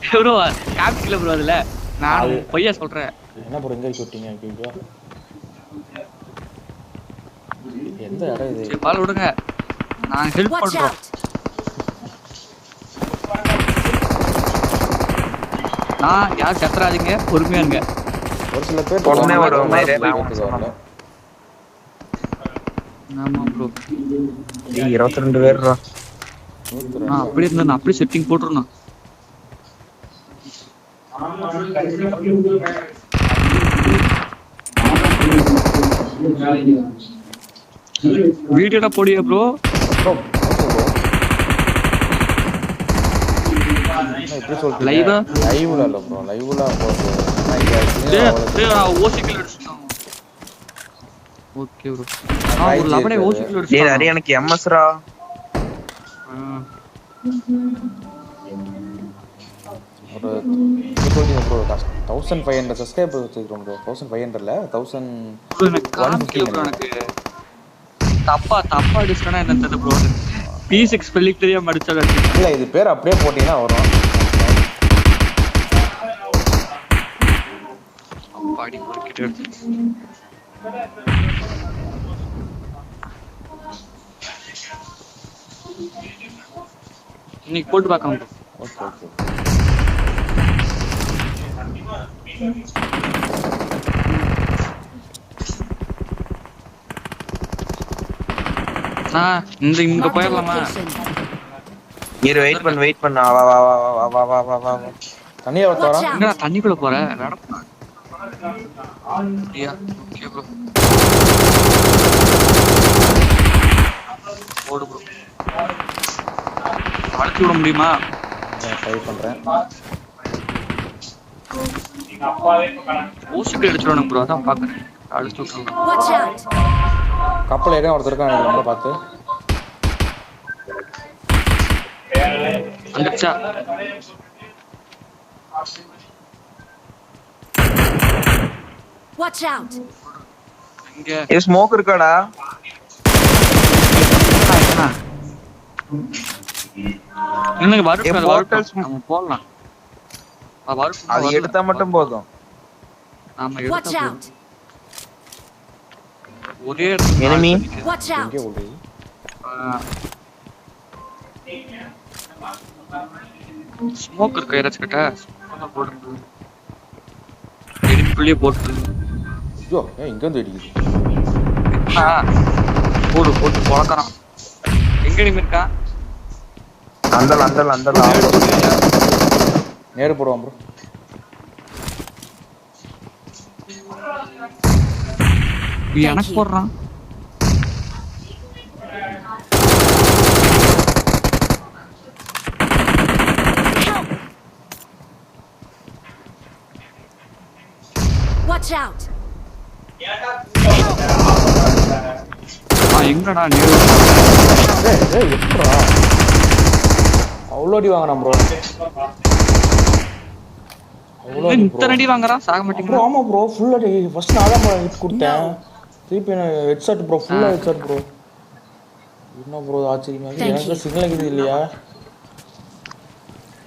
Bro காமிக்கல bro அதுல நான் பொய்யா சொல்றேன். என்ன ப்ரோ எங்க விட்டீங்க? ஐயோ எந்த இடம் இது? சரி பால் விடுங்க, நான் ஹெல்ப் பண்றோம். நான் யார் கத்துறாதீங்க, பொறுமையா இருங்க. ஒரு சில பேர் உடனே வரும் வரல. ஆமா ப்ரோ 22 பேர்ரா. நான் அப்படியே இருந்தா நான் அப்படியே செட்டிங் போட்டுறணும். வீடியோல போடியா ப்ரோ? எப்படி சொல்றீங்க? லைவா? லைவ்ல இல்ல ப்ரோ, லைவ்ல போறது. ஓசிக்கில் அடிச்சிட்டோம். Okay bro. ஒரு லவனே ஓசிக்கில் அடிச்சிட்டோம். டேய் அரி எனக்கு எம்எஸ்ரா. ஒரு சொல்றீங்க ப்ரோ 1500 சப்ஸ்கிரைபர் வச்சிருக்கோம் ப்ரோ. 1500 இல்ல 1150. எனக்கு தப்பா அடிச்சனா என்ன தெரியல ப்ரோ. P6 ஸ்பெல்லிங் தெரியாம அடிச்சல. இல்ல இது பேர் அப்படியே போட்டீங்கன்னா வரும். பாடி குறுக்கிட்டு இன்னைக்கு போட்டு பார்க்கலாம் ப்ரோ. Okay okay. இங்க போயிடலாமா? இரு வெயிட் பண்ணு. வா. தண்ணியா வரறா? எங்க தண்ணிக்குள்ள போற? நடப்பா. ஐயா ஓகே ப்ரோ. ஓடு ப்ரோ. அடிச்சு விட முடியுமா? ட்ரை பண்றேன். ஓசிக்கு அடிச்சுடணும் ப்ரோ, அதான் பாக்குறேன். அடிச்சு விட்டுறலாம். கப்பல் ஏறி ஒருத்தர் இருக்கான் நம்மள பார்த்து. வந்துச்சா? Watch out. இங்க ஏ ஸ்மோக் இருக்காடா? என்னங்க வரட்டும் நம்ம போலாம். அது எடுத்தா மட்டும் போதும். நாம Watch எடுத்தா out. ஒரே enemy. Watch out. எங்க ஓடுது? ஸ்மோக் இருக்கு யாராச்சும் கிட்ட? ஸ்மோக் போடுங்க. எடிக்குள்ளே போட்டு. ஐயோ இங்க வந்து வெடிக்குது. போட்டு போலக்கறான். எங்க எனிமி இருக்கா? அந்த நேரா போடுவான் ப்ரோ. எனக்கு போடுறான். Watch out. எங்கடா நேரு? ஏய் எப்பறா? அவ்வளோடி வாங்குறான் ப்ரோ. இத்தனை அடி வாங்குறான், சாக மாட்டீங்களா? ஆமா ப்ரோ ஃபுல் அடி. ஃபர்ஸ்ட் நான் தான் ஹிட் கொடுத்தேன். திருப்பி ஹெட்ஷாட் ப்ரோ, ஃபுல்லா ஹெட்ஷாட் ப்ரோ. என்ன ப்ரோ ஆச்சரியமா இருக்கு. எனக்கு சிக்னல் இருக்குது இல்லையா?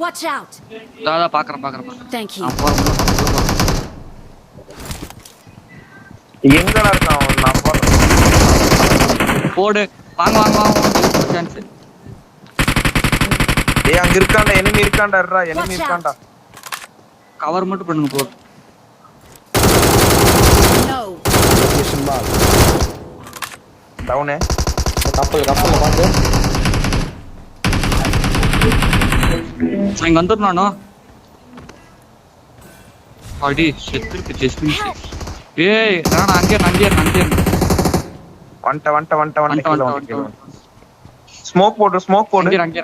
Watch out. தாதா பாக்குறேன். Thank you. எங்கடா இருக்கான் நான் போடு. வாங்க சான்ஸ். ஏய் அங்க இருக்கான்டா, enemy இருக்கான்டா. கவர் மட்டும் பண்ணுங்க ப்ரோ. No. லொகேஷன் பார். டவுன். கப்பல்ல பாத்து. இங்க வந்துறனானோ? அடி செத்துருக்கு ஜஸ்ட் மிஸ். ஏய் நான் அங்கே வந்துட்ட. ஸ்மோக் போடு. அங்கே.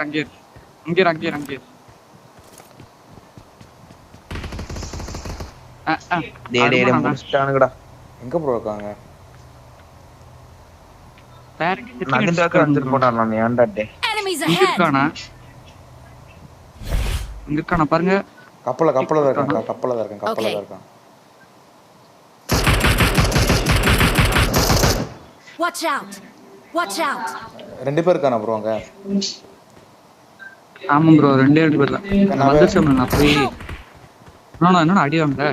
டேய் முடிச்சிட்டானுங்கடா. எங்க ப்ரோ இருக்காங்க? நகண்டாக்க வந்து போடானே நான் ஏன்டா டே. Enemies ahead. இங்க இருக்கானா பாருங்க. கப்பல்ல தான் இருக்கான். Watch out. ரெண்டு பேர் இருக்கானா ப்ரோ அங்க? ஆமா ப்ரோ 2 பேர் தான் வந்துச்சு நான் போய் என்ன அடி வாங்க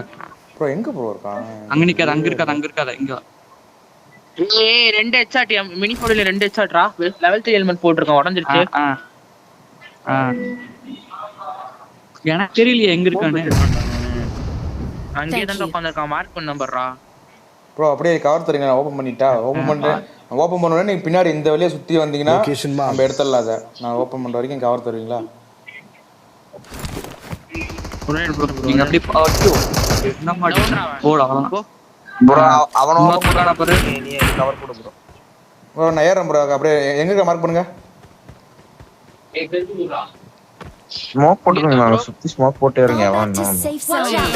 ப்ரோ எங்க ப்ரோ இருக்கான்? அங்க இருக்காத இங்க ஏய் 2 ஹெட்ஷாட் மினி போர்ட்ல 2 ஹெட்ஷாட்ரா லெவல் 3 ஹெல்மெட் போட்டுருக்கான் உடைஞ்சிருச்சு. எனக்கு தெரியலையே எங்க இருக்கானே. அங்கேயே தான் உட்கார்ந்திருக்கான் மார்க் பண்ண நம்பர்ரா. ப்ரோ அப்படியே கவர் தரீங்க நான் ஓபன் பண்ணிட்டா ஓபன் பண்றேன். ஓபன் பண்ண உடனே நீங்க பின்னாடி இந்த வழியா சுத்தி வந்தீங்கன்னா நம்ம எடுத்துடலாம் அத. நான் ஓபன் பண்ற வரைக்கும் கவர் தருவீங்களா? நீங்க அப்படி என்ன மாட்டீங்க போடா ப்ரோ அவன ஓபன் பண்ணா பாரு நீ கவர் கொடு ப்ரோ. ப்ரோ நான் ஏறேன் ப்ரோ அப்படியே எங்க மார்க் பண்ணுங்க. ஸ்மோக் போட்டுருங்க சுத்தி ஸ்மோக் போட்டு இருங்க Fall அவன் back to safe zone.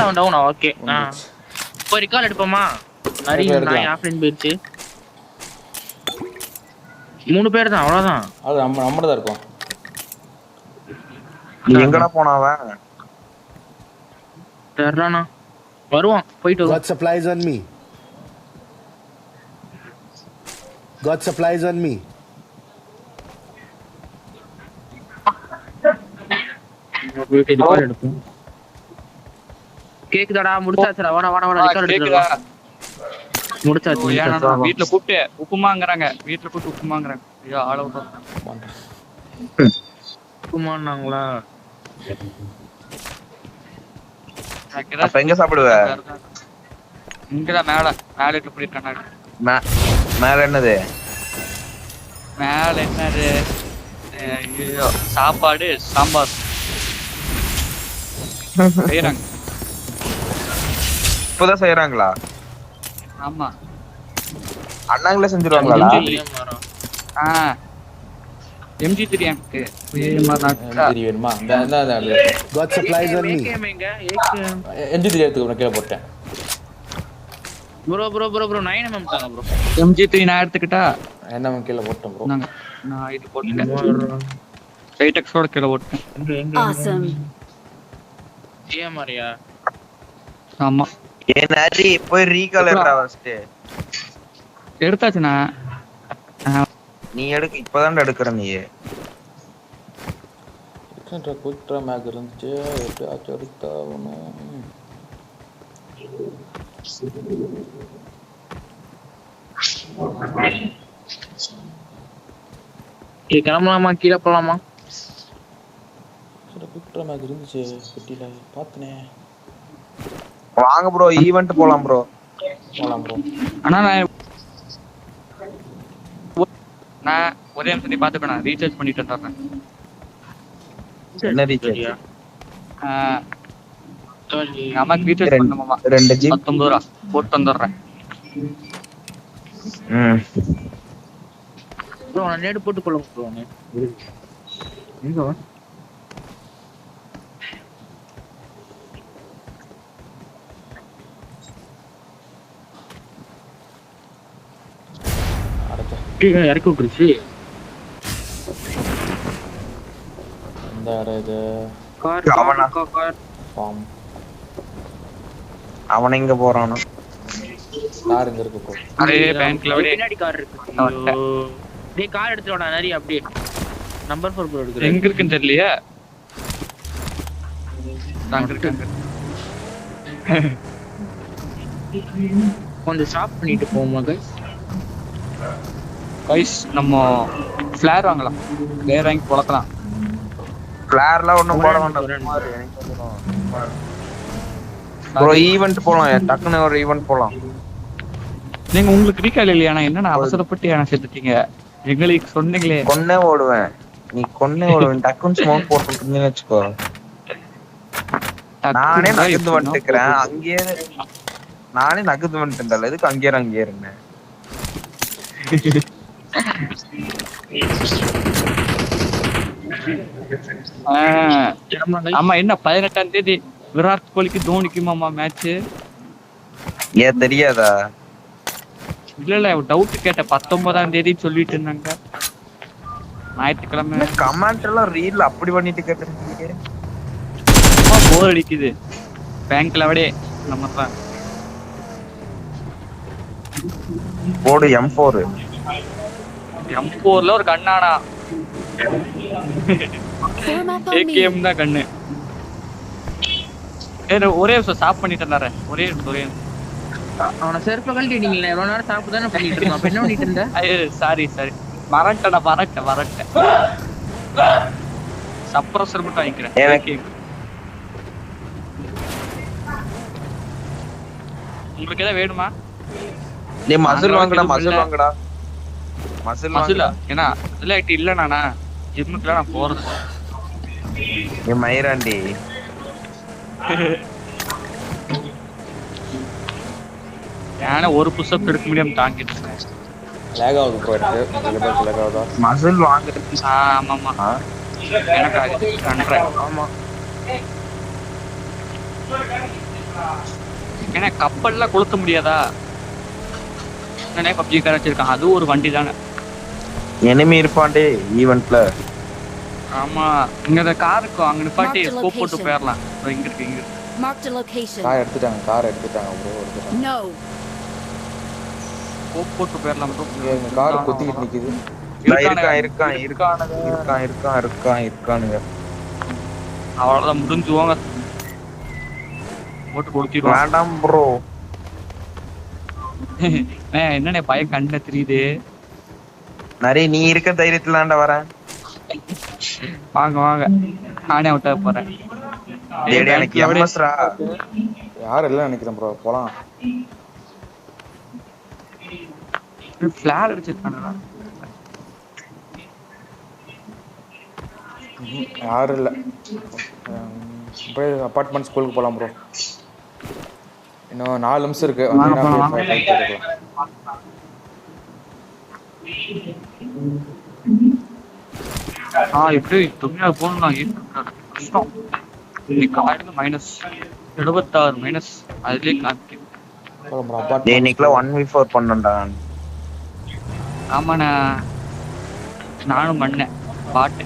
அவன் டவுன் ஓகே. இப்போ ரிகால் எடுப்போமா? நிறைய நான் ஆஃப்லைன் போயிடுச்சு. 3 பேர் தான் அவ்வளவுதான். அது நம்மட தான் இருக்கும். நீ எங்கடா போனாவன்? தெரியலண்ணா வருவான் போயிட்டு Got supplies on me. Got supplies on me. போயிட்டு ரிகால் எடுப்போம். கேக்குதாடா முடிச்சாச்சுடா வாடா ரிகால் எடுத்துடலாம். முடிச்சாச்சு வீட்டுல கூப்பிட்டு உப்புமாங்கறாங்க. வீட்டுல கூப்பிட்டு உப்புமாங்கறாங்க. ஐயோ ஆள விட்டு உப்புமான்னாங்களா? அப்ப எங்க சாப்பிடுவ? இங்கதான் மேல இப்படி இருக்காங்க. மேல என்னது? மேல என்னது ஐயோ சாப்பாடு சாம்பார் செய்யறாங்க. இப்பதான் செய்யறாங்களா? ஆமா அண்ணாங்களே செஞ்சிருவாங்களா? MG3 எனக்கு வேணுமா? Got supplies on me. MG3 எடுத்துக்க கீழே போட்டேன். ப்ரோ 9mm தாங்க ப்ரோ. MG3 நான் எடுத்துக்கிட்டா என்ன கீழே போட்டேன் ப்ரோ. நான் இது போட்டேன். ரைடெக்ஸோட கீழே போட்டேன். Awesome. ஏமாரியா? ஆமா ஏனாரி போய் ரீகால் எடுறா ஃபர்ஸ்ட். எடுத்தாச்சுனா நீ எடுக்க இப்பதான் எடுக்கற நீ. குயிக்ட்ரா மேக் இருந்துச்சு எப்படியாச்சும் எடுத்தாவணும். கிளம்பலாமா கீழே போலாமா? குயிக்ட்ரா மேக் இருந்துச்சு பெட்டியில பார்த்தனே. வாங்க ப்ரோ ஈவென்ட் போலாம் ப்ரோ. போலாம் ப்ரோ. ஆனா நான் ஒரே நிமிஷம் நீ பாத்துக்கணும். ரீசார்ஜ் பண்ணிட்டு வந்துடுறேன். என்ன ரீசார்ஜ்? அம்மாக்கு ரீசார்ஜ் பண்ணணுமாமா 2 GB 19 ரூபா போட்டு வந்துடுறேன். ப்ரோ நான் நேடு போட்டு கொள்ளுங்க ப்ரோ. எங்க வா? இறக்கி விட்டுருச்சு. இந்த இது ஃபார்ம் அவன் எங்க போறானோ? கார் எங்க இருக்கு ப்ரோ? அரே பேங்க்ல பின்னாடி கார் இருக்கு. டேய் கார் எடுத்துடா நிறைய அப்படியே. நம்பர் 4 ப்ரோ எடுக்குறேன். எங்க இருக்குன்னு தெரியலையே. அங்க இருக்கு. கொஞ்சம் ஸ்டாப் பண்ணிட்டு போவோமா கைஸ் நம்ம ஃபிளேர் வாங்கலாம். ஃபிளேர் வாங்கி போடலாம். ஃபிளேர்லாம் ஒண்ணும் போட வேண்டாம் ப்ரோ. ஈவென்ட் போலாம். டக்குன்னு ஒரு ஈவென்ட் போலாம். நீங்க உங்களுக்கு ரீகால் இல்லையா? என்னன்னா அவசரப்பட்டு ஏன்னா செத்துட்டீங்க. எங்களுக்கு சொன்னீங்களே. கொன்னே ஓடுவேன். நீ கொன்னே ஓடுவேன். டக்குன்னு ஸ்மோக் போட்டுட்டீங்கன்னு வெச்சுக்கோ. நானே நகர்ந்து வந்துக்கிறேன். அங்கேயே நானே நகர்ந்து வந்துட்டேன்டா. எதுக்கு அங்கேயே இருந்தேன்? ஆமா என்ன 18ஆம் தேதி விராட் கோலிக்கு தோனிக்குமாமா மேட்ச். ஏன் தெரியாதா? இல்ல டவுட் கேட்டேன். 19ஆம் தேதி சொல்லிட்டு இருந்தாங்க. ஞாயிற்றுக்கிழமை. கமெண்ட் எல்லாம் ரீல்ல அப்படி பண்ணிட்டு கேட்டிருக்கீங்க. போர் அடிக்குது. பேங்க்ல விட நம்ம தான் போடு M4. M4ல ஒரு கண்ணாடா. Form up on me. AKM தான் கண்ணு. ஒரே நிமிஷம் ஸ்டாப் பண்ணிட்டேன். ஒரே நிமிஷம். அவனை செருப்ப கழட்டி நீங்க எவ்வளவு நேரம் சாப்பிட்டு தானே பண்ணிட்டு இருந்தோம். அப்ப என்ன பண்ணிட்டு இருந்த? சாரி மறட்டேன். சப்ரஸர் மட்டும் வாங்கிக்கிறேன். உங்களுக்கு ஏதாவது வேணுமா? நீ மசில் வாங்கடா. மசிலா ஏன்னா அதுல இல்ல நானா ஜிம்முக்குலாம் நான் போறது. நீ மயிராண்டி. ஏன்னா ஒரு புஷ்அப் எடுக்க முடியாம தாங்கிட்டு இருக்கேன். லேக் ஆகுது ப்ரோ எனக்கு. லேக் ஆகுதா? மசில் வாங்குறது. ஆமாமா. எனக்கு அது பண்றேன். ஆமா. ஏன்னா கப்பல்லாம் கொளுத்த முடியாதா? நானே PUBG கார வச்சிருக்கேன். அது ஒரு வண்டி தானே. எனிமி இருப்பான்டே ஈவென்ட்ல. ஆமா. இங்க அந்த கார் இருக்கும். அங்க நிப்பாட்டி ஸ்கோப் போட்டு போயிரலாம். இங்க இருக்கு. Mark the location. கார் எடுத்துட்டாங்க ப்ரோ. No. ஸ்கோப் போட்டு போயிரலாம் ப்ரோ. இங்க கார் கொத்திட்டு நிக்குது. இருக்கானுங்க. அவ்வளவுதான் முடிஞ்சுவாங்க. போட்டு கொடுத்திடுவாங்க. வேண்டாம் ப்ரோ. என்னண்ணே பையன் கண்ண தெரியுது. நிறைய நீ இருக்க தைரியத்துல தான்டா வரேன். வாங்க நானே விட்டா போறேன். எனக்கு எம்எஸ்ரா யாரும் இல்ல நினைக்கிறேன் ப்ரோ. போலாம். ஃபிளார் அடிச்சிருக்கானடா. யாரும் இல்ல. போய் அபார்ட்மெண்ட் ஸ்கூலுக்கு போலாம் ப்ரோ. இன்னும் 4 நிமிஷம் இருக்கு. எப்படி துணியா போகணும் கஷ்டம். -76 அதுலயே காமிக்கும். இன்னைக்குலாம் 1v4 பண்ணேன்டா. ஆமாண்ணா நானும் பண்ணேன் பாட்டு.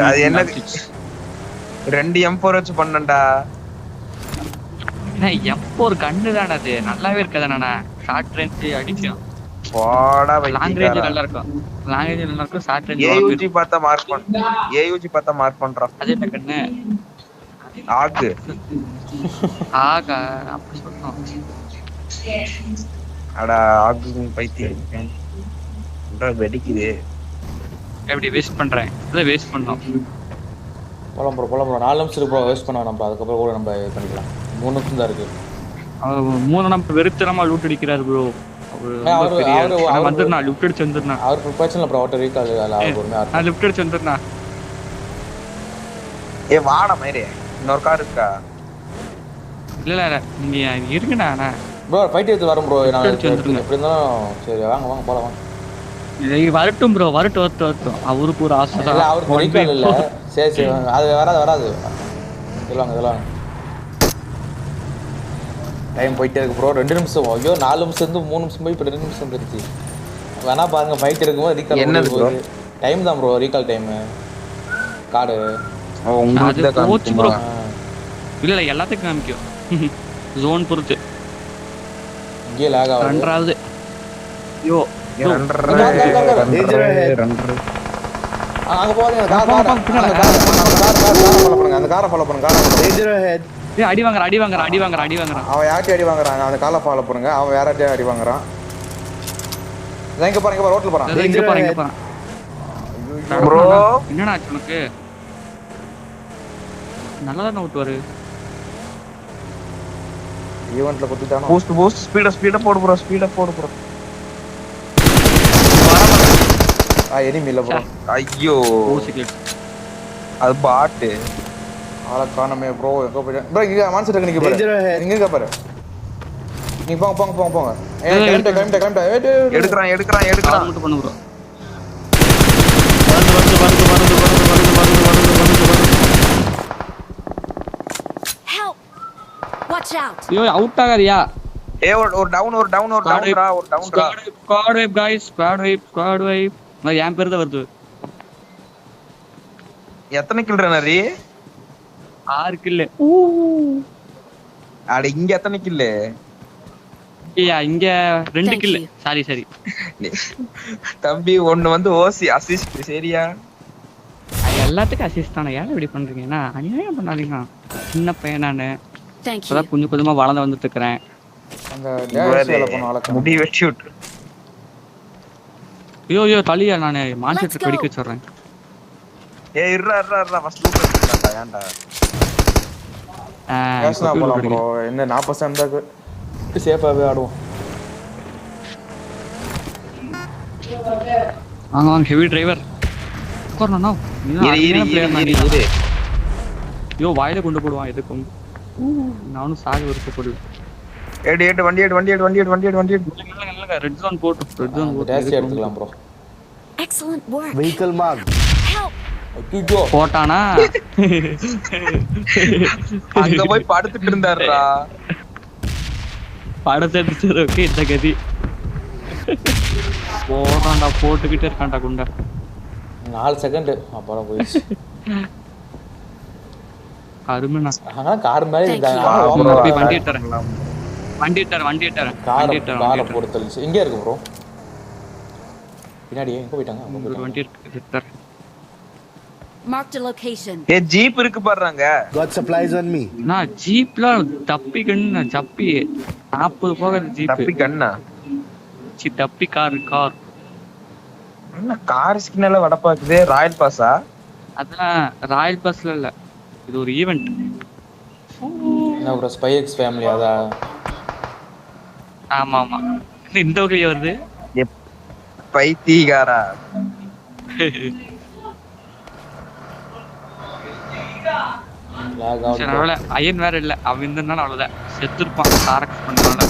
அது என்ன 2 M4 வச்சு பண்ணேன்டா. M4 கண்ணு தானே அது. நல்லாவே இருக்காதாண்ணா. ஷார்ட் ரேஞ்ச் அடிக்கும். போடா லாங் ரேஞ்ச் நல்லா இருக்கும். ஷார்ட் ரேஞ்ச் AUG பார்த்தா மார்க் பண்றான். அது என்ன கண்ணு? ஆகு அப்படி சொல்லணும். அடா ஆகு பைத்தியம். வெடிக்குது. எப்படி வேஸ்ட் பண்றேன். இதை வேஸ்ட் பண்ணோம். போலாம் ப்ரோ 4 நிமிஷம் இருக்கு ப்ரோ. வேஸ்ட் பண்ண நம்ம அதுக்கப்புறம் கூட நம்ம இது பண்ணிக்கலாம். 3 நிமிஷம் தான் இருக்கு. 3 நம்ம வெறுத்தனமா லூட் அடிக்கிறாரு ப்ரோ. அவர் வந்துருனா லிஃப்ட் அடிச்சு வந்துருனா. அவர் பிரச்சனை ப்ரோ. ஆட்டோ ரீகால் அவர் ஒருமே நான் லிஃப்ட் அடிச்சு வந்துருனா. வாடா மயிரே. இன்னொரு கார் இருக்கா? இல்ல நீங்க இருக்குண்ணா. ப்ரோ ஃபைட் எடுத்து வரோம் ப்ரோ. நான் எப்படி இருந்தாலும் சரி வாங்க போலாம் வாங்க. வரட்டும் ப்ரோ. வரட்டும். அவருக்கு ஒரு ஆசை தான். அவருக்கு ரீகால் இல்ல. சரி அது வராது. இதெல்லாம் டைம் போயிட்டே இருக்கு ப்ரோ. 2 நிமிஷம். ஐயோ 4 நிமிஷம் இருந்து 3 நிமிஷம் போய் இப்போ 2 நிமிஷம் வந்துருச்சு. வேணா பாருங்க ஃபைட் எடுக்கும்போது ரீகால் என்ன டைம் தான் ப்ரோ. ரீகால் டைம் கார்டு உங்களுக்கு தான் காமிக்கும் ப்ரோ. இல்ல எல்லாத்துக்கும் காமிக்கும். ஜோன் பொறுத்து. இங்கே லாக் ஆகுது. ரன்றாவது. யோ அங்க போறீங்க. அந்த காரை ஃபாலோ பண்ணுங்க. அடி வாங்குறான். அவன் யார்ட்டி அடி வாங்குறான். அந்த காலை ஃபாலோ பண்ணுங்க. அவன் யார்ட்டி அடி வாங்குறான். இங்க பாருங்க ரோட்ல போறான். இங்க போறான். ப்ரோ என்னடா ஆச்சு உனக்கு? நல்லா தான ஓட்டுவாரு. ஈவென்ட்ல குத்திட்டானோ. பூஸ்ட் ஸ்பீட போடு ப்ரோ. எனிமி இல்ல ப்ரோ. ஐயோ அது பாட். ஆளை காணமே ப்ரோ. எங்க போய் ப்ரோ இங்க மான்செட் நிக்க பாரு. இங்க பாரு. நீ போங்க. கிளம்பிட்ட. எடுக்கறான். மட்டும் பண்ணு ப்ரோ. Help! Watch out! ஐயோ அவுட் ஆகாரியா? ஒரு டவுன்ரா. Squad vibe guys. Squad vibe. நான் என் பேர் தான் வருது. எத்தனை கில் நரி? 6 கில். அட இங்க எத்தனை கில்? ஏய் இங்க 2 Thank கில் you. சரி தம்பி ஒண்ணு வந்து ஓசி அசிஸ்ட் சரியா? எல்லாத்துக்கும் அசிஸ்ட் தானே, ஏன் இப்படி பண்றீங்க? என்ன அநியாயம் பண்ணாதீங்க. சின்ன பையன் நானு, Thank you. இப்பதான் கொஞ்சம் கொஞ்சமா வளர்ந்து வந்துட்டு இருக்கிறேன். அந்த டேஷ் வேலை பண்ண வளர்க்க முடி வெட்டி விட்டு ஐயோ தலியா, நானு மான்ஸ்டர் Let's go. வெடிக்க வச்சிடுறேன். இருடா ஃபர்ஸ்ட் லூட் எடுத்துடா ஏன்டா? டேஷ்னா போலாம் ப்ரோ. என்ன 40% தான் சேஃபாவே ஆடுவோம். வாங்க ஹெவி டிரைவர் உட்காரணும். இரு ஐயோ வாயில கொண்டு போடுவான் எதுக்கும். நானும் சாக விருப்பப்படுவேன். எடு வண்டி எடு. ரெட் ஜோன் போட்டு டேஷ் எடுத்துக்கலாம் bro. Excellent work. Vehicle marked. Help. ஐயோ போட்டானா அங்க போய் படுத்துட்டு இருந்தாருடா. படத்தை எடுத்ததுக்கு இந்த கதி. போறான்டா, போட்டுக்கிட்டே இருக்கான்டா குண்டா. 4 செகண்ட் அப்புறம் போயிடுச்சு. அருமைண்ணா. ஆனா கார் மாதிரி போய் வண்டி எடுத்துறேன். காரை போட்டு தள்ளிச்சு. எங்கே இருக்கு ப்ரோ? பின்னாடி எங்க போயிட்டாங்க? ஒரு வண்டி இருக்கு எடுத்துறேன். Marked a location. ஜீப் இருக்கு பாருங்க. Got supplies on me. நான் ஜீப்ல தப்பிக்கன்னு சப்பி 40 போகாது ஜீப். தப்பி கண்ணா தப்பி கார் என்ன கார் ஸ்கின்னால வடப்பாக்குது? ராயல் பாஸா? அதான் ராயல் பஸ்ல இல்ல, இது ஒரு ஈவென்ட். என்ன ப்ரோ ஸ்பை எக்ஸ் ஃபேமிலி அதா? ஆமா இந்த வகையில வருது. பைத்தியக்காரா. Log out. அதனால அயன் வேற இல்ல, அவன் இருந்தா அவ்வளவுதான் செத்துருப்பான். காரக்ஸ் பண்றாங்க.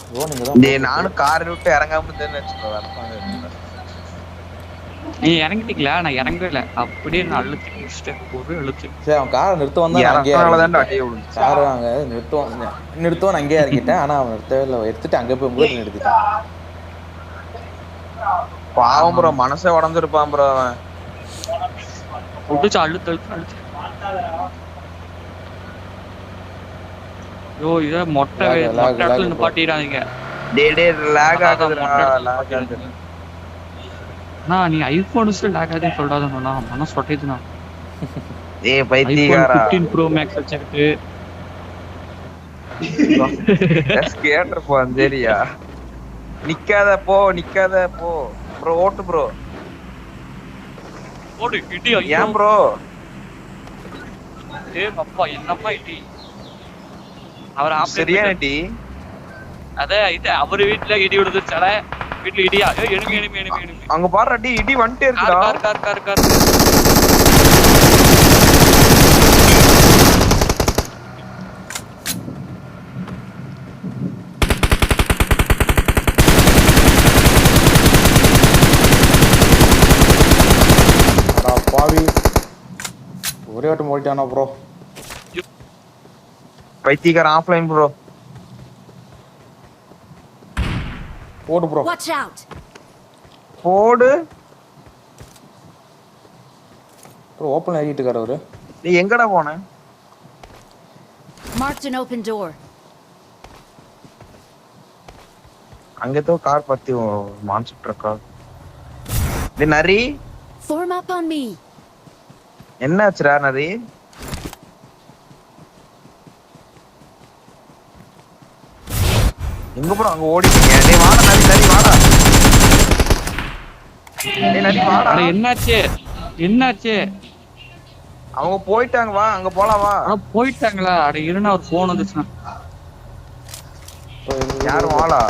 ப்ரோ நீங்க தான் நானும் கார் விட்டு இறங்காம இருந்தேன்னு வச்சுக்கோ. நீ இறங்கிட்டீங்களா? நான் இறங்கவே இல்லை, அப்படியே நான் அழுத்தி முடிச்சிட்டேன். ஒரு அழுத்து. சரி அவன் காரை நிறுத்த வந்தா இறங்கினாலதான் அடியே விழுந்துச்சு. கார் அங்கே நிறுத்துவான் அங்கேயே இறங்கிட்டேன். ஆனா அவன் நிறுத்தவே இல்லை, எடுத்துட்டு அங்கே போய் முதல்ல நிறுத்திட்டான். பாவம் ப்ரோ, மனசே உடஞ்சிருப்பான் ப்ரோ அவன். புடிச்சு அழுத்து. யோ இத மொட்டை இடத்துல நிப்பாட்டிடாதீங்க. லாக் ஆகுது. நீ ஐபோன்ஸ்ல லாக் ஆகுதுன்னு சொல்றாதேன்னா மனசு ஒட்டைதுனா. பைத்தியக்காரா. 15 Pro Max வச்சிருக்கு. கேட்டறப்போம் சரியா? நிக்காத போ ப்ரோ. ஓட்டு ப்ரோ. ஓடு இடி. ஏன் ப்ரோ? அப்பா என்னப்பா இடி. அவர் சரியா இடி? அத இது அவர் வீட்ல இடி விடுதுச்சல. வீட்ல இடியா? enemy. அங்க பாரு அடி, இடி வந்துட்டே இருக்குடா. கார். பாவி ஒரே ஆட்டம் ஓடிட்டானா ப்ரோ? பைத்தியக்கார ஆஃப்லைன் ப்ரோ. போடு ப்ரோ. Watch out. போடு ப்ரோ. ஓப்பன் ஆகிட்டு இருக்காரு அவரு. நீ எங்கடா போன? Marked an open door. அங்கதோ கார் பத்தி மான்ஸ்டர் ட்ரக்கா. டேய் நரி, Form up on me. என்னாச்சுடா நரி? எங்க ப்ரோ அங்க ஓடிட்டீங்க? டேய் வாடா நரி வாடா. டேய் நரி வாடா. அட என்னாச்சு? அவங்க போயிட்டாங்க, வா அங்க போலாம் வா. அட போயிட்டாங்களா? அட இருனா ஒரு ஃபோன் வந்துச்சுனா. யாரும் வாடா.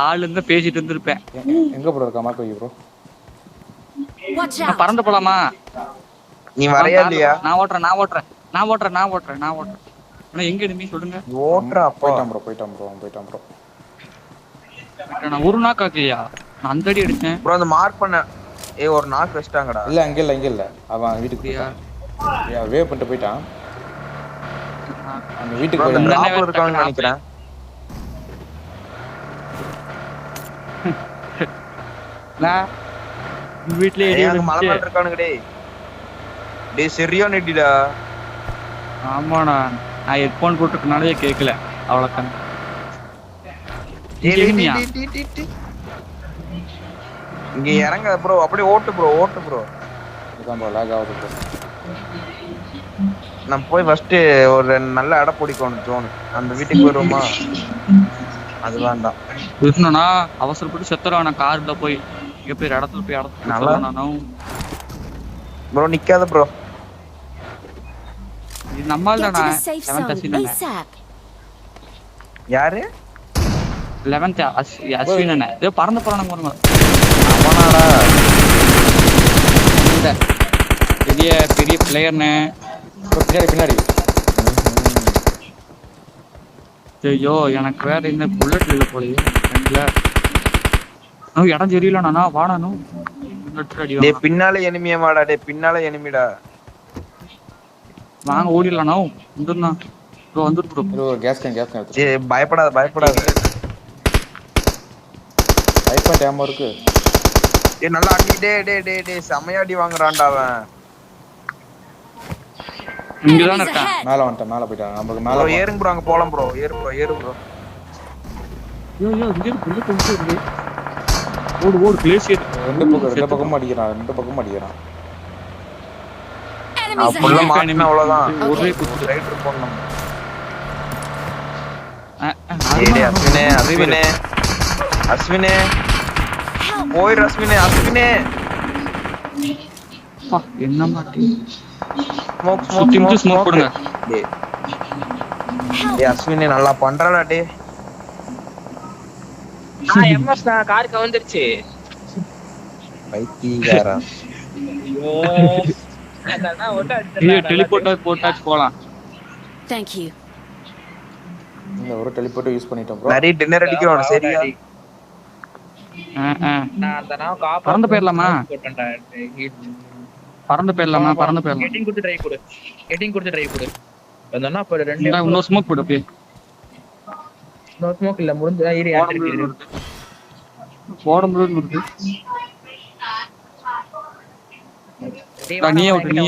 ஆளு இருந்தா பேசிட்டு இருந்திருப்பேன். எங்க ப்ரோ இருக்கா? Mark bro. Watch நான் out. பறந்து போலாமா? நீ வரையா இல்லையா? நான் ஓட்றேன். ஆனா எங்க enemy சொல்லுங்க. ஓட்றா அப்பா. போயிட்டான் ப்ரோ. நான் ஒரு நாக் ஆகலையா? நான் அந்த அடி அடிச்சேன் ப்ரோ. அந்த மார்க் பண்ண ஒரு நாக் வெச்சிட்டாங்கடா. இல்ல அங்க இல்ல. அவன் வீட்டுக்கு போயிட்டான். வேவ் பண்ணிட்டு போயிட்டான். அந்த வீட்டுக்கு போய் டிராப்ல இருக்கான்னு நினைக்கிறேன். நான் வீட்லயே மலை மேல இருக்கானுங்க டேய். டேய் சரியா நெட்டிடா. ஆமாண்ணா நான் ஹெட்போன் போட்டுக்கனாலே கேட்கல அவ்வளோதான். இங்க இறங்க ப்ரோ, அப்படியே ஓட்டு ப்ரோ, ஓட்டு ப்ரோ. இதுதான் ப்ரோ லேக் ஆகுது ப்ரோ. நம்ம போய் ஃபர்ஸ்ட் ஒரு நல்ல இடம் பிடிக்கணும் ஜோன். அந்த வீட்டுக்கு போயிருவோமா? அது வேண்டாம். இருக்கணும்னா அவசரப்பட்டு செத்துறோம். நான் கார்ல போய் இங்க போய் இடத்துல போய் நல்லா நானும் ப்ரோ நிக்காத ப்ரோ. இது நம்மால் Get to தானே the safe 11th zone Ashwin ASAP. யாரு? 11th அஸ்வின் அண்ணே ஏதோ பறந்து போறானுங்க பாருங்க. அவனாடா? இந்த பெரிய பெரிய பிளேயர்னு பின்னாடி பின்னாடி. ஐயோ எனக்கு வேற என்ன புல்லட் இல்லை போலயே. இடம் தெரியலண்ணா வாடணும். டேய் பின்னால எனிமியா வாடா. டேய் பின்னால எனிமிடா. வாங்க ஓடிடலாண்ணா. வந்துருண்ணா ப்ரோ வந்துரு ப்ரோ. ப்ரோ கேஸ் கேன் எடுத்து. டேய் பயப்படாத பயப்படாத. ஐபன் டேம் இருக்கு. டேய் நல்லா அடி. டேய் செமையாடி வாங்குறான்டா அவன். இங்க தான் இருக்கான். மேல வந்துட்டான், மேல போயிட்டான். நமக்கு ப்ரோ மேல ஏறுங்க ப்ரோ, அங்க போலாம் ப்ரோ. ஏறு ப்ரோ. ஐயோ இங்க புல்லட் வந்து ஓடு கிளேசியர். ரெண்டு பக்கமும் அடிக்கிறான். Enemies ஃபுல்லா ahead. மாட்டினா அவ்வளவுதான். ஒரே ரைடர் போடணும். குத்து. அஸ்வினே போய் அஸ்வினே என்ன மாட்டி ஸ்மோக் போடுங்க. டேய் அஸ்வினே நல்லா பண்றடா டேய். எம்எஸ் நான் காருக்கு வந்துருச்சு. பைத்தியக்காரா. ஐயோ அண்ணா ஓட்ட டெலிபோர்ட் போட்டாச்சு போலாம். Thank you. இந்த ஒரு டெலிபோர்ட் யூஸ் பண்ணிட்டோம் ப்ரோ. நிறைய டின்னர் அடிக்கிறோம் சரியா? நான் அந்த நான் காப்பா பறந்து போயிடலாமா? பறந்து போயிடலாமா? கெட்டிங் கொடுத்து ட்ரை கொடு. வந்தனா அப்ப ரெண்டு இன்னொரு ஸ்மோக் போடு அப்படியே. நோ ஸ்மோக் இல்ல முடிஞ்சா ஏறி ஆட்டிருக்கு. போட முடியாது இருக்கு. நீயே விட்டு.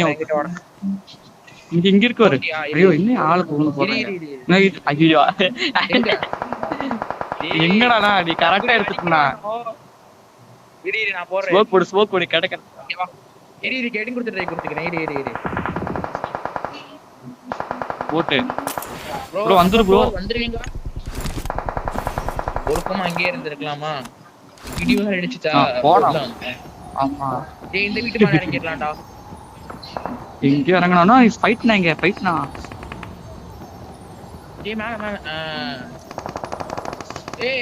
இங்க இருக்கு வரு. ஐயோ இன்னும் ஆளு போகணும் போறாங்க. ஐயோ எங்கடா நீ கரெக்டா எடுத்துட்டா. இரி நான் போறேன். ஸ்மோக் போடு கடக்க. இரி கெட்டிங் கொடுத்து ட்ரை கொடுத்துக்கிறேன். இரி போட்டு ப்ரோ வந்துரு ப்ரோ. வந்துருவீங்க. ஒருக்கமா அங்கேயே இருந்திருக்கலாமா? வீடியோ அடிச்சுட்டா போலாம். ஆமா டேய் இந்த வீட்டு மேல இறங்கிடலாம்டா. இங்க இறங்கணும்னா ஃபைட்னா இங்க ஃபைட்னா. டேய் மேல ஏய்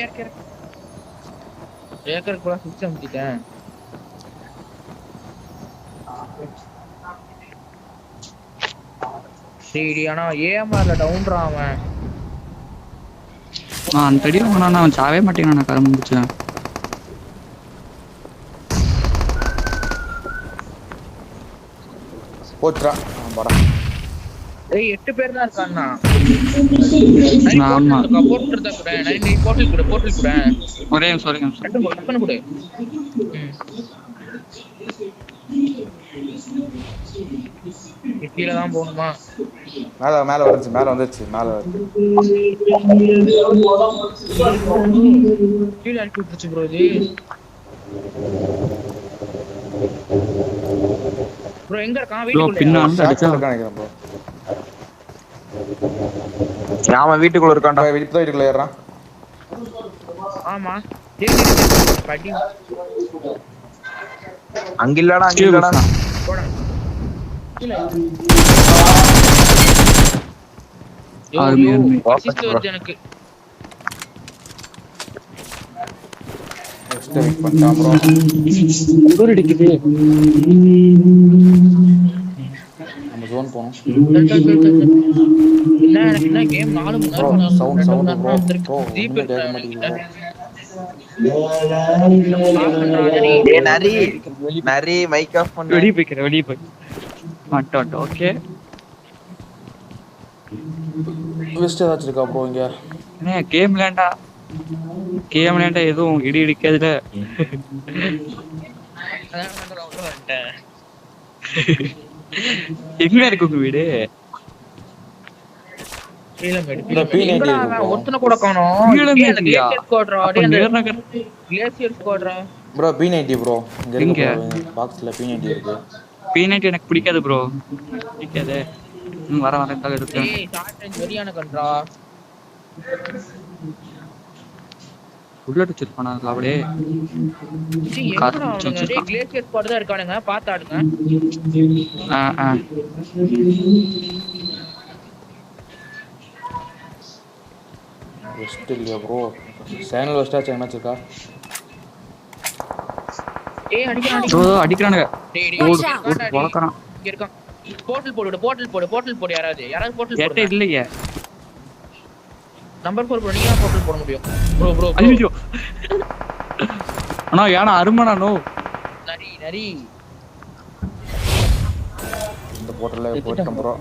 ஏக்கர் கூட சுவிட்ச் அமுத்திட்டேன். சரி ஆனா ஏமாறல டவுன்ரா அவன். அந்த அடி வாங்கினா அவன் சாவே மாட்டேங்கான். நான் கரம் முடிச்சேன். போச்சுடா போடா. ஏய் 8 பேர் தான் இருக்கான்னா. ஆமா போர்ட்டல் தான் கூட. நீ போர்ட்டல் கூட ஒரே நிமிஷம் டக்குனு கூட. கீழ தான் போணுமா? மேல வந்துச்சு. கீழ இறக்கி விட்டுச்சு ப்ரோ. இது ப்ரோ எங்க இருக்கான்? வீட்டுக்குள்ள பின்னால அடிச்சா நினைக்கிறேன் ப்ரோ. நாம வீட்டுக்குள்ள இருக்கான்டா. வீட்டுக்குள்ள ஏறான். ஆமா படி அங்க இல்லடா போடா. அசிஸ்ட் வருது எனக்கு. நெக்ஸ்ட் வெயிட் பண்ணலாம் ப்ரோ. ஒரு அடிக்குது. நம்ம ஜோன் போறோம். என்ன கேம் 4 மணி நேரம் சவுண்ட் ப்ரோ. ஜீப் கேட்க மாட்டேங்குது. நரி மைக் ஆஃப் பண்ணு. வெளிய போய் மாட்டோம். ஓகே வெஸ்ட் ஏதாச்சும் இருக்கா ப்ரோ இங்க? என்ன கேம் விளையாண்டா எதுவும் இடி இடிக்காதுல. எங்க இருக்கு உங்க வீடு? இந்த P90 எங்கடா இருக்கு அவன்? bro. ஒருத்தனை கூட காணோம். கீழே டேய், அந்த இருக்கியா? glacier squadரா, அப்ப டேய், அந்த நேர் நகர் glacier squadரா. bro P90 bro. இங்க இருக்கு எங்க? bro. பாக்ஸ்ல P90 இருக்கு. P90 எனக்கு பிடிக்காது ப்ரோ. பிடிக்காதே. வர இருக்கு. டேய், short range வெறியான கண்ட்ரா. புல்லட் வச்சிருப்பானா அப்படியே? டேய், எங்கடா அவனுங்க? டேய், glacier squad தான் இருக்கானுங்க. பாத்து ஆடுங்க. வெஸ்ட் இல்லையா ப்ரோ? சேனல் வெஸ்டாச்சு என்னாச்சு இருக்கா? டேய், அடிக்கிறான். ப்ரோ அடிக்கறானுங்க. டேய், Watch டேய், out. இருக்கான்டா, டேய். வளக்கறான். இங்க இருக்கான். போர்ட்டல் போடு யாராவது போர்ட்டல் ஏட்ட போடு. இல்லையே. நம்பர் 4 ப்ரோ, நீங்க தான் போர்ட்டல் போட முடியும். ப்ரோ. ஐயோ. அண்ணா யானா அருமனா நோ. நரி. இந்த போர்ட்டல்ல போட்டேன் ப்ரோ.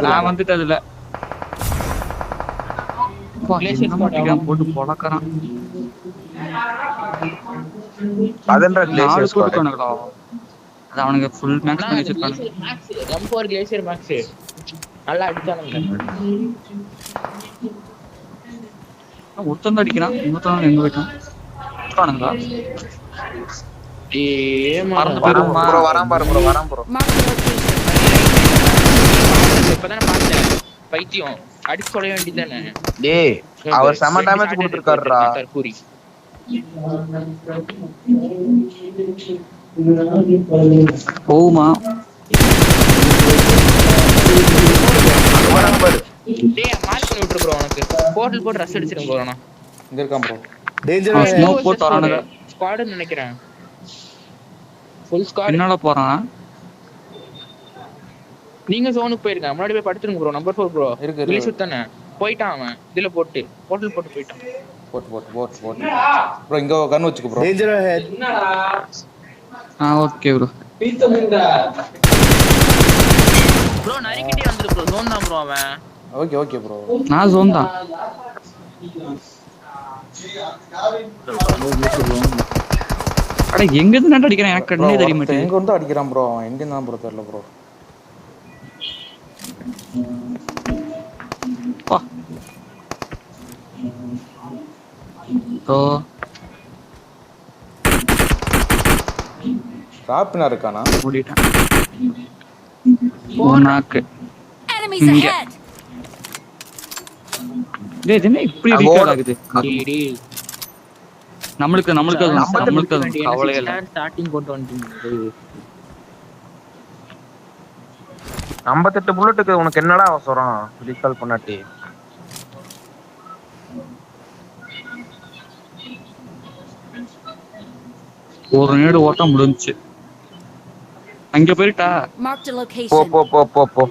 நான் வந்துட்டேன் அதுல. Glacier squad போட்டு பொளக்கறான். அதென்ற glacier squad. போட்டுட்டானுங்களா? அது அவனுக்கு ஃபுல் மேக்ஸ் பண்ணி வச்சிருக்கானுங்க. M4 Glacier Max நல்லா அடிச்சானுங்க. ஒருத்தன் அடிக்கிறான். இன்னொருத்தன் எங்க போயிட்டான்? போறானுங்களா? மறந்து போயிருமா? ப்ரோ வரான் பாரு ப்ரோ. Mark the location. இப்பதானே பார்த்தேன். பைத்தியம் அடிச்சு சொல்ல வேண்டியதானே. டேய் அவர் செம டேமேஜ் கொடுத்திருக்காருடா. தற்கூரி. போமா. வரான் பாரு. டேய் மார்க் பண்ணி விட்டுரு ப்ரோ. உனக்கு போர்ட்டல் போட்டு ரஷ் அடிச்சிரும் ப்ரோ. நான் இங்க இருக்கான் ப்ரோ. Danger அவன் ahead. smoke போட்டு வரானுங்க. ஸ்குவாட்னு நினைக்கிறேன். Full squad. பின்னால போறான். நீங்க ஜோனுக்கு போயிருங்க. முன்னாடி போய் படுத்துருங்க ப்ரோ. Number 4 bro. இருக்கு. வெளிய சுத்தானே போயிட்டான் அவன். இதுல போட்டு போர்ட்டல் போட்டு போயிட்டான். போட்டு ப்ரோ இங்க கன் வச்சுக்கோ bro. Danger ahead. Okay bro. Bro நரிக்கிட்டே வந்துரு ப்ரோ. ஜோன் தான் ப்ரோ அவன். Okay bro. நான் ஜோன் தான். அட எங்க இருந்து நட அடிக்கிறான்? எனக்கு கண்ணே தெரிய மாட்டேங்குது. எங்க வந்து அடிக்கிறான் ப்ரோ? அவன் எங்க தான் ப்ரோ தெரியல ப்ரோ. பா. ராப்பினா இருக்கானா? ஓடிட்டான். போனாக்கு. Enemies ahead. டேய் என்ன இப்படி ரீகால் ஆகுது? டேய் நம்மளுக்கு கவலை இல்ல. ஸ்டார்டிங் போட்டு வந்துட்டீங்க. 58 புல்லட்டுக்கு உனக்கு என்னடா அவசரம்? ரீகால் பண்ணாட்டி. ஒரு நேடு ஓட்ட முடிஞ்சுச்சு. அங்க போயிட்டா. Mark the போ location. போ.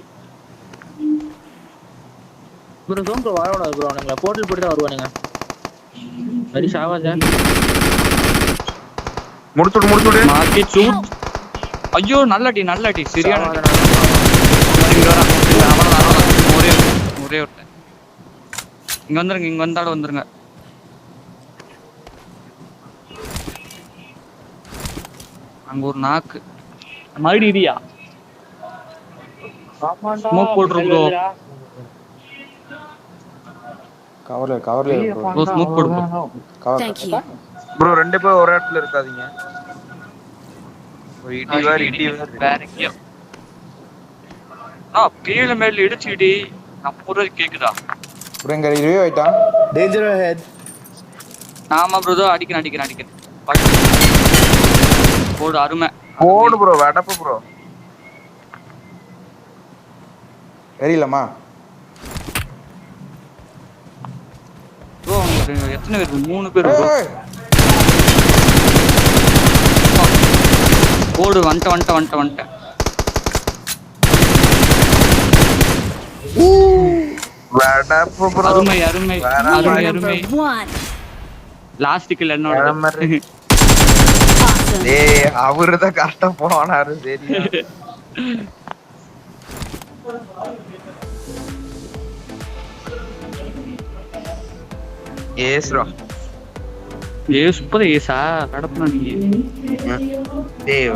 ப்ரோ ஜோன் ப்ரோ வரவடா ப்ரோ. அவனுங்க போர்ட்டல் போட்டு தான் வருவானுங்க. வெரி சாவாஜா. முடிச்சுடு. மார்க்கி சூட். ஐயோ நல்ல அடி சரியான அடி. இங்க வரான். அவனதான் ஒரே ஒருத்தன். இங்க வந்துருங்க. அங்க ஒரு நாக்கு. மறுபடியும் இடியா. ஸ்மோக் போடுறோம் ப்ரோ. கவர்ல ப்ரோ ஸ்மோக் போடு ப்ரோ. Thank you. ப்ரோ ரெண்டு பேரும் ஒரே இடத்துல இருக்காதீங்க. இடி வேற எங்கேயோ. கீழே மேல இடிச்சுடி. நம்ம ஊருக்கு கேக்குதா? ப்ரோ இங்க ரிவைவ் ஆயிட்டான். Danger ahead. ஆமா ப்ரோ அடிக்கிறேன். போடு அருமை. போடு ப்ரோ. வெடப்பு ப்ரோ. தெரியலமா ப்ரோ எத்தனை பேர்? 3 பேர் ப்ரோ. போடு வந்துட்ட. வெடப்பு ப்ரோ. அருமை. One. லாஸ்ட் கில் என்னோட. Awesome. டேய் அவருதான் கரெக்ட்டா போனாரு. சரியா? ஏஸ்ரா. சூப்பர் ஏசா கடப்பனா நீ. டேய்